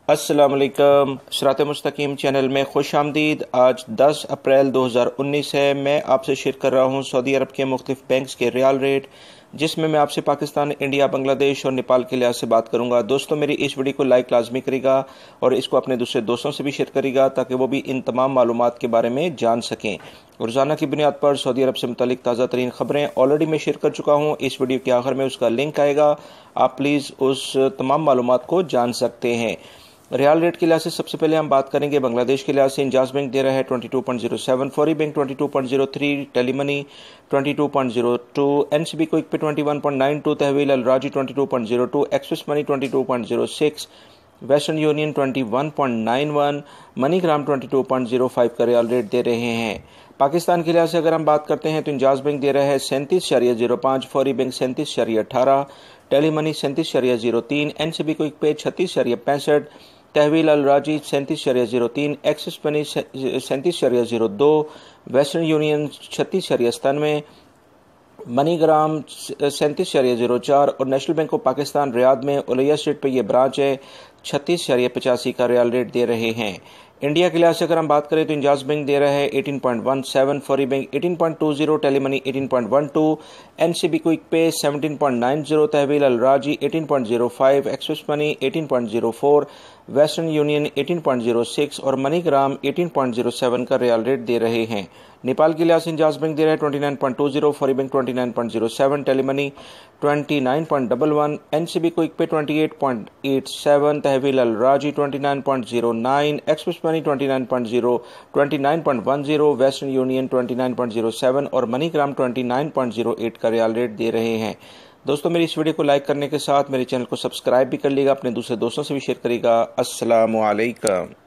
अस्सलाम वालेकुम। सिरात मुस्तकीम चैनल में खुश आमदीद। आज 10 अप्रैल 2019 है। मैं आपसे शेयर कर रहा हूँ सऊदी अरब के मुख्तलिफ बैंक्स के रियाल रेट, जिसमें मैं आपसे पाकिस्तान, इंडिया, बांग्लादेश और नेपाल के लिहाज से बात करूंगा। दोस्तों, मेरी इस वीडियो को लाइक लाजमी करेगा और इसको अपने दूसरे दोस्तों से भी शेयर करेगा ताकि वो भी इन तमाम मालूमात के बारे में जान सकें। रोज़ाना की बुनियाद पर सऊदी अरब से मुतालिक ताज़ा तरीन खबरें ऑलरेडी मैं शेयर कर चुका हूँ। इस वीडियो के आखिर में उसका लिंक आएगा, आप प्लीज़ उस तमाम मालूमात को जान सकते हैं। रियाल रेट के लिहाज से सबसे पहले हम बात करेंगे बांग्लादेश के लिहाज से। इंजाज बैंक दे रहा है 22.07, फौरी बैंक 22.03, टेलीमनी 22.02, एनसीबी क्विक पे 21.92, तहवील अल राजी 22.02, axis money 22.06, western union 21.91, MoneyGram 22.05 का रियाल रेट दे रहे हैं। पाकिस्तान के लिहाज से अगर हम बात करते हैं तो इंजाज बैंक दे रहा है 37.05, फौरी बैंक 37.18, टेलीमनी 37.03, एनसीबी क्विक पे 36.65, तहवील अल राजी 37.03, axis money 37.02, western union 36.97, MoneyGram 37.04 और national bank of Pakistan Riyadh में उलैया स्ट्रीट पर यह ब्रांच है 36.85 का रियाल रेट दे रहे हैं। इंडिया के लिहाज से अगर हम बात करें तो इंजाज बैंक दे रहा है 18.17, फौरी बैंक 18.20, टेलीमनी 18.12, एनसीबी क्विक पे 17.90, तहवील अल राजी 18.05, एक्सिस मनी 18.04, वेस्टर्न यूनियन 18.06 और मनीग्राम 18.07 का रियाल रेट दे रहे हैं। नेपाल के लिहाज से इंजाज बैंक दे रहा है 29.20, फौरी बैंक 29.07, टेलीमनी 29.11, एनसीबी क्विक पे 28.87, तहवील अल राजी 29.09, एक्सिस मनी 29.10, वेस्टर्न यूनियन 29.07 और मनीग्राम 29.08 का रियाल रेट दे रहे हैं। दोस्तों, मेरी इस वीडियो को लाइक करने के साथ मेरे चैनल को सब्सक्राइब भी कर लीजिएगा, अपने दूसरे दोस्तों से भी शेयर करिएगा। अस्सलामु अलैकुम।